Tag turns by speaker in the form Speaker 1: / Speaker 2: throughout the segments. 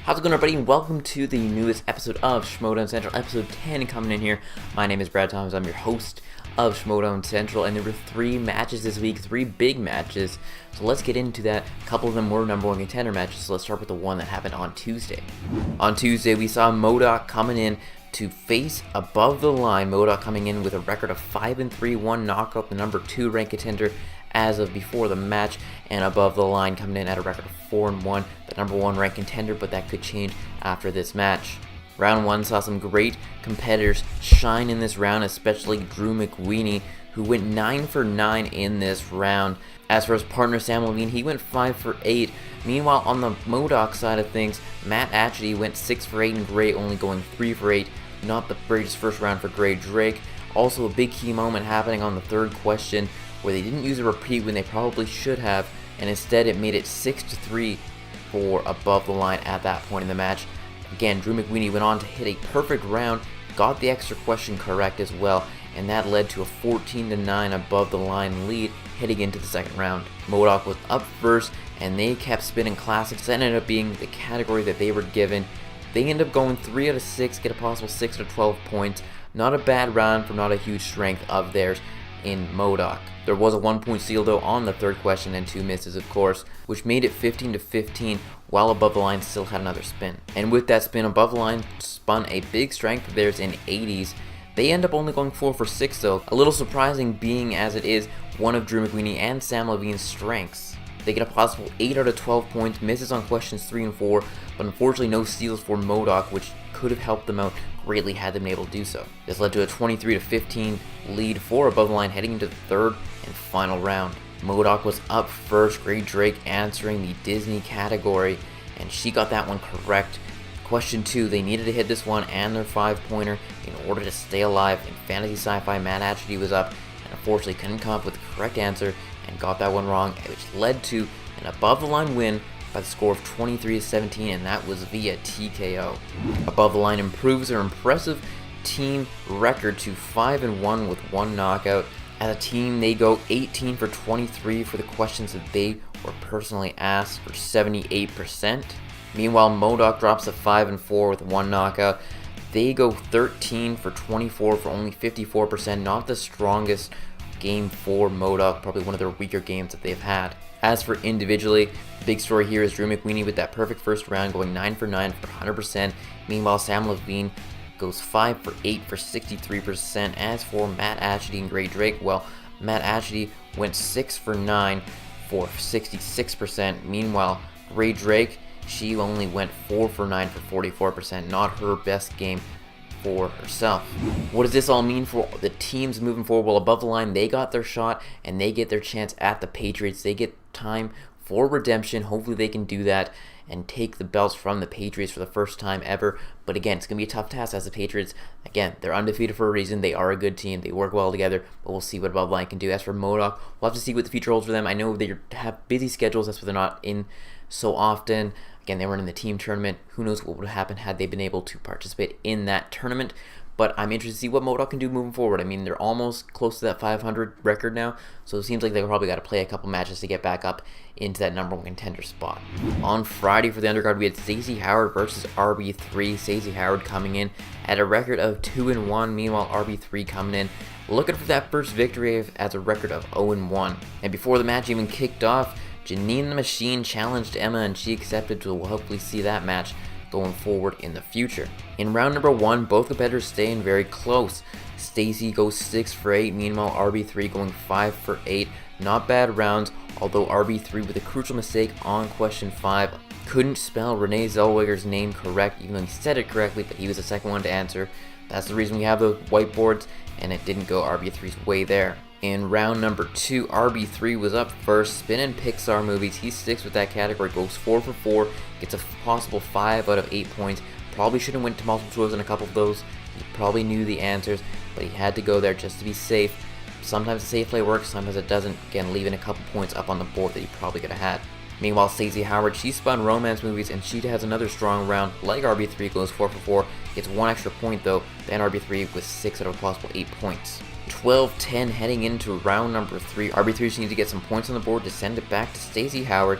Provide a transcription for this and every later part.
Speaker 1: How's it going, everybody, and welcome to the newest episode of Schmoedown Central, episode 10 coming in here. My name is Brad Thomas, I'm your host of Schmoedown Central, and there were 3 matches this week, 3 big matches, so let's get into that. A couple of them were number 1 contender matches, so let's start with the one that happened on Tuesday. On Tuesday, we saw MODOK coming in to face Above the Line. MODOK coming in with a record of 5-3, one knockout, the number 2 ranked contender as of before the match, and Above the Line coming in at a record of 4-1, the number 1 ranked contender, but that could change after this match. Round 1 saw some great competitors shine in this round, especially Drew McWeeny, who went 9 for 9 in this round. As for his partner Sam Levine, he went 5 for 8. Meanwhile, on the MODOK side of things, Matt Atchity went 6 for 8, and Gray only going 3 for 8. Not the greatest first round for Gray Drake. Also, a big key moment happening on the third question, where they didn't use a repeat when they probably should have, and instead it made it 6-3 for Above the Line at that point in the match. Again, Drew McWeeny went on to hit a perfect round, got the extra question correct as well, and that led to a 14-9 Above the Line lead heading into the second round. MODOK was up first, and they kept spinning classics. That ended up being the category that they were given. They ended up going 3 out of 6, get a possible 6 out of 12 points. Not a bad round for not a huge strength of theirs in MODOK. There was a 1-point steal though on the third question and 2 misses, of course, which made it 15-15, while Above the Line still had another spin. And with that spin, Above the Line spun a big strength of theirs in 80s. They end up only going 4 for 6 though, a little surprising being as it is one of Drew McWeeny and Sam Levine's strengths. They get a possible 8 out of 12 points, misses on questions 3 and 4, but unfortunately no steals for MODOK, which could have helped them out greatly had they been able to do so. This led to a 23-15 lead for Above the Line heading into the third and final round. MODOK was up first, Gray Drake answering the Disney category, and she got that one correct. Question 2, they needed to hit this one and their 5-pointer in order to stay alive. In Fantasy Sci-Fi, Matt Atchity was up and unfortunately couldn't come up with the correct answer and got that one wrong, which led to an Above the Line win by the score of 23-17, and that was via TKO. Above the Line improves their impressive team record to 5-1 with 1 knockout. As a team, they go 18 for 23 for the questions that they were personally asked for 78%. Meanwhile, MODOK drops to 5-4 with 1 knockout. They go 13 for 24 for only 54%, not the strongest game for MODOK, probably one of their weaker games that they've had. As for individually, the big story here is Drew McWeeny with that perfect first round going 9 for 9 for 100%. Meanwhile, Sam Levine goes 5 for 8 for 63%. As for Matt Atchity and Gray Drake, well, Matt Atchity went 6 for 9 for 66%. Meanwhile, Gray Drake, she only went 4 for 9 for 44%. Not her best game for herself. What does this all mean for the teams moving forward? Well, Above the Line, they got their shot and they get their chance at the Patriots. They get time for redemption. Hopefully they can do that and take the belts from the Patriots for the first time ever. But again, it's going to be a tough task as the Patriots. Again, they're undefeated for a reason. They are a good team. They work well together, but we'll see what Above the Line can do. As for MODOK, we'll have to see what the future holds for them. I know they have busy schedules. That's why they're not in so often. Again, they weren't in the team tournament. Who knows what would have happened had they been able to participate in that tournament. But I'm interested to see what MODOK can do moving forward. I mean, they're almost close to that 500 record now, so it seems like they probably got to play a couple matches to get back up into that number 1 contender spot. On Friday for the undercard, we had Stacy Howard versus RB3. Stacy Howard coming in at a record of 2-1. Meanwhile, RB3 coming in looking for that first victory as a record of 0-1. And before the match even kicked off, Janine the Machine challenged Emma, and she accepted, so we'll hopefully see that match going forward in the future. In round number 1, both competitors staying very close. Stacy goes 6 for 8, meanwhile RB3 going 5 for 8. Not bad rounds, although RB3 with a crucial mistake on question 5 couldn't spell Renee Zellweger's name correct, even though he said it correctly, but he was the second one to answer. That's the reason we have the whiteboards, and it didn't go RB3's way there. In round number 2, RB3 was up first, spinning Pixar movies. He sticks with that category, goes 4 for 4, gets a possible 5 out of 8 points. Probably should have went to multiple choice on a couple of those. He probably knew the answers, but he had to go there just to be safe. Sometimes the safe play works, sometimes it doesn't. Again, leaving a couple points up on the board that he probably could have had. Meanwhile, Stacy Howard, she spun romance movies, and she has another strong round. Like RB3, goes 4 for 4, gets 1 extra point though, then RB3 with 6 out of a possible 8 points. 12-10 heading into round number 3. RB3 just needs to get some points on the board to send it back to Stacy Howard.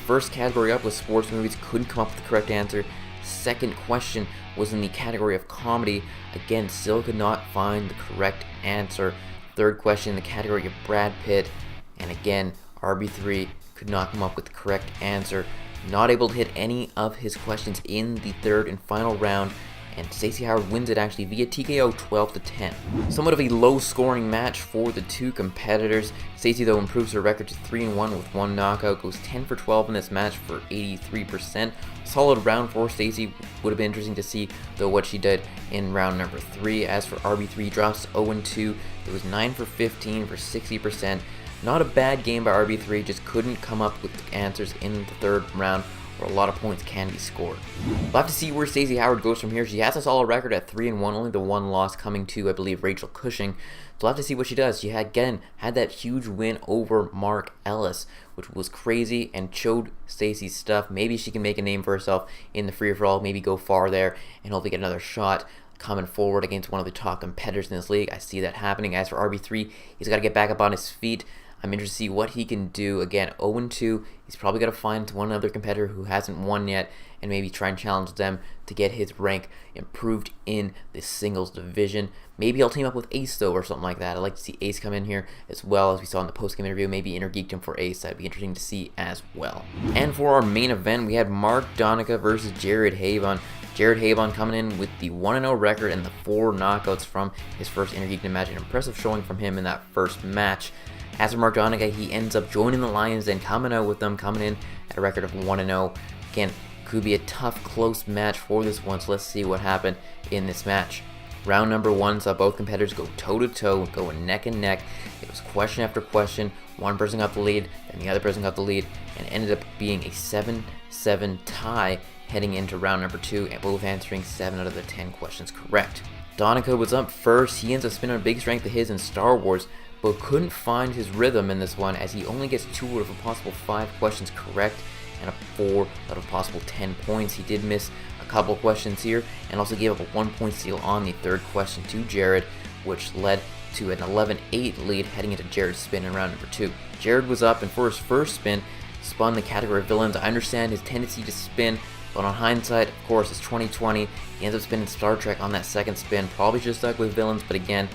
Speaker 1: First category up was sports movies, couldn't come up with the correct answer. Second question was in the category of comedy. Again, still could not find the correct answer. Third question in the category of Brad Pitt, and again, RB3 could not come up with the correct answer. Not able to hit any of his questions in the third and final round, and Stacy Howard wins it actually via TKO 12-10. Somewhat of a low scoring match for the two competitors. Stacy though improves her record to 3-1 with one knockout, goes 10 for 12 in this match for 83%. Solid round for Stacy. Would have been interesting to see though what she did in round number 3. As for RB3, drops to 0-2. It was 9 for 15 for 60%. Not a bad game by RB3, just couldn't come up with answers in the third round where a lot of points can be scored. We'll have to see where Stacy Howard goes from here. She has a solid record at 3-1, only the one loss coming to, I believe, Rachel Cushing. So we'll have to see what she does. She had that huge win over Mark Ellis, which was crazy and showed Stacy's stuff. Maybe she can make a name for herself in the free-for-all, maybe go far there and hopefully get another shot coming forward against one of the top competitors in this league. I see that happening. As for RB3, he's got to get back up on his feet. I'm interested to see what he can do. Again, 0-2. He's probably got to find one other competitor who hasn't won yet and maybe try and challenge them to get his rank improved in the singles division. Maybe he'll team up with Ace though or something like that. I'd like to see Ace come in here as well, as we saw in the post-game interview. Maybe Intergeeked him for Ace. That'd be interesting to see as well. And for our main event, we had Mark Donica versus Jared Haibon. Jared Haibon coming in with the 1-0 record and the 4 knockouts from his first Intergeeked match. An impressive showing from him in that first match. As for Mark Donica, he ends up joining the Lions and coming out with them, coming in at a record of 1-0. Again, could be a tough, close match for this one, so let's see what happened in this match. Round number 1 saw both competitors go toe-to-toe, going neck and neck. It was question after question. One person got the lead, then the other person got the lead, and ended up being a 7-7 tie heading into round number 2, and both answering 7 out of the 10 questions correct. Donica was up first. He ends up spinning a big strength of his in Star Wars, but couldn't find his rhythm in this one, as he only gets 2 out of a possible 5 questions correct and a 4 out of possible 10 points. He did miss a couple questions here and also gave up a 1-point steal on the third question to Jared, which led to an 11-8 lead heading into Jared's spin in round number 2. Jared was up and for his first spin, spun the category of villains. I understand his tendency to spin, but on hindsight, of course, it's 2020. He ends up spinning Star Trek on that second spin. Probably should have stuck with villains, but again,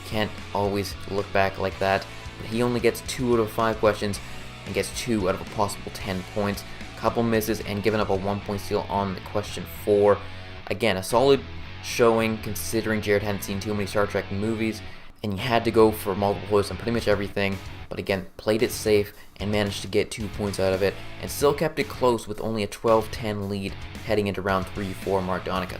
Speaker 1: can't always look back like that. But he only gets 2 out of 5 questions and gets 2 out of a possible 10 points. Couple misses and giving up a 1-point steal on the question 4. Again, a solid showing considering Jared hadn't seen too many Star Trek movies and he had to go for multiple points on pretty much everything. But again, played it safe and managed to get 2 points out of it and still kept it close with only a 12-10 lead heading into round 3 for Mark Donica.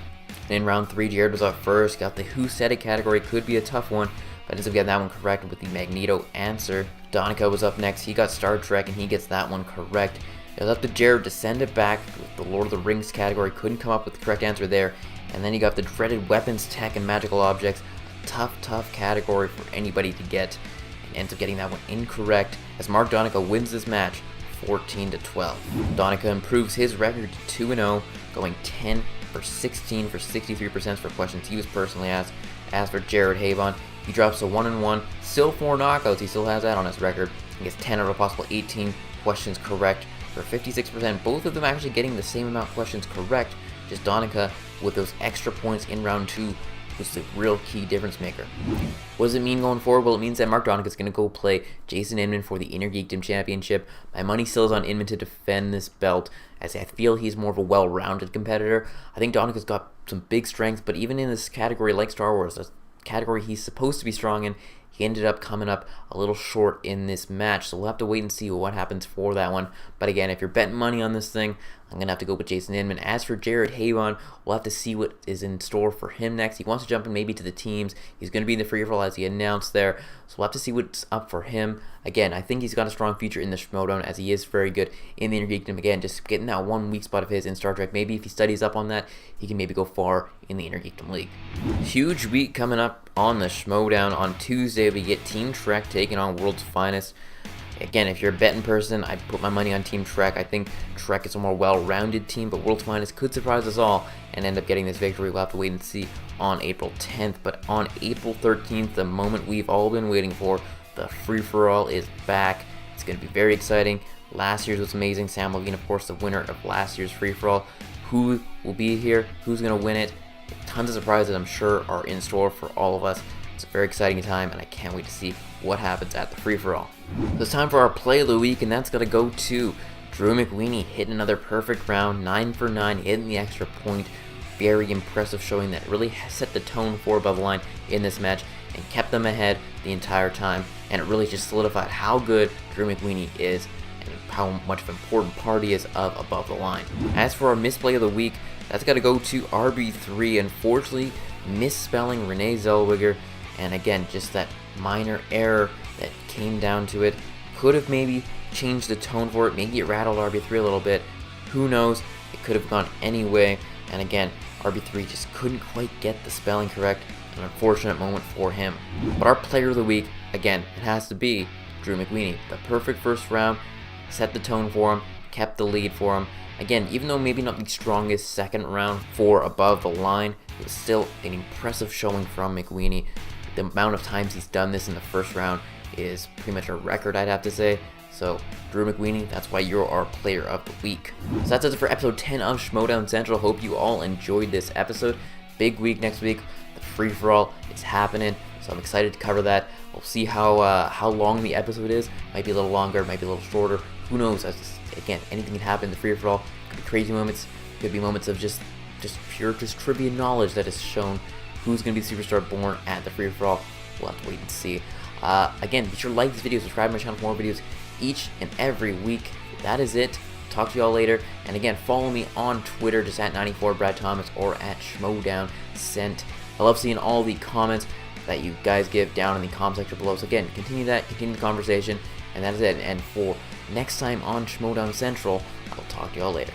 Speaker 1: In round 3, Jared was up first, got the Who Said It category, could be a tough one, but ends up getting that one correct with the Magneto answer. Donica was up next, he got Star Trek and he gets that one correct. It was up to Jared to send it back with the Lord of the Rings category, couldn't come up with the correct answer there, and then he got the dreaded weapons, tech, and magical objects, a tough category for anybody to get, and ends up getting that one incorrect as Mark Donica wins this match 14-12. Donica improves his record to 2-0, going 10 for 16 for 63% for questions he was personally asked. As for Jared Haibon, he drops to 1-1, still 4 knockouts, he still has that on his record. He gets 10 out of a possible 18 questions correct for 56%, both of them actually getting the same amount of questions correct, just Donica with those extra points in round 2 was the real key difference maker. What does it mean going forward? Well, it means that Mark Donica is going to go play Jason Inman for the Intergeekdom Championship. My money still is on Inman to defend this belt, as I feel he's more of a well-rounded competitor. I think Donica's got some big strengths, but even in this category like Star Wars, a category he's supposed to be strong in, he ended up coming up a little short in this match, so we'll have to wait and see what happens for that one. But again, if you're betting money on this thing, I'm going to have to go with Jason Inman. As for Jared Haibon, we'll have to see what is in store for him next. He wants to jump in maybe to the teams. He's going to be in the free-for-all as he announced there, so we'll have to see what's up for him. Again, I think he's got a strong future in the Schmoedown, as he is very good in the Intergeekdom. Again, just getting that one weak spot of his in Star Trek. Maybe if he studies up on that, he can maybe go far in the Intergeekdom League. Huge week coming up on the Schmoedown. On Tuesday, we get Team Trek taking on World's Finest. Again, if you're a betting person, I put my money on Team Trek. I think Trek is a more well-rounded team, but World's Finest could surprise us all and end up getting this victory. We'll have to wait and see on April 10th. But on April 13th, the moment we've all been waiting for, the free-for-all is back. It's going to be very exciting. Last year's was amazing. Sam Levine, of course, the winner of last year's free-for-all. who will be here, who's going to win it. Tons of surprises I'm sure are in store for all of us. It's a very exciting time, and I can't wait to see what happens at the free-for-all. So it's time for our play of the week, and that's going to go to Drew McWeeny. Hitting another perfect round, 9 for 9, hitting the extra point. Very impressive showing that really set the tone for Above the Line in this match and kept them ahead the entire time, and it really just solidified how good Drew McWeeny is and how much of an important part he is of Above the Line. As for our misplay of the week, that's got to go to RB3, unfortunately misspelling Renee Zellweger, and again, just that minor error that came down to it. Could have maybe changed the tone for it, maybe it rattled RB3 a little bit, who knows, it could have gone any way, and again, RB3 just couldn't quite get the spelling correct, an unfortunate moment for him. But our player of the week, again, it has to be Drew McWeeny. The perfect first round, set the tone for him, kept the lead for him. Again, even though maybe not the strongest second round for Above the Line, it was still an impressive showing from McWeeny. The amount of times he's done this in the first round is pretty much a record, I'd have to say. So, Drew McWeeny, that's why you're our player of the week. So that's it for episode 10 of Schmoedown Central. Hope you all enjoyed this episode. Big week next week. The free-for-all is happening, so I'm excited to cover that. We'll see how long the episode is. Might be a little longer, might be a little shorter. Who knows? Again, anything can happen in the free-for-all. Could be crazy moments. Could be moments of just pure trivia knowledge that is shown. Who's going to be the superstar born at the free-for-all? We'll have to wait and see. Again, be sure to like this video, subscribe to my channel for more videos each and every week. That is it. Talk to you all later. And again, follow me on Twitter, just at 94BradThomas or at SchmoedownCent. I love seeing all the comments that you guys give down in the comment section below. So again, continue the conversation, and that is it. And for next time on Schmoedown Central, I'll talk to you all later.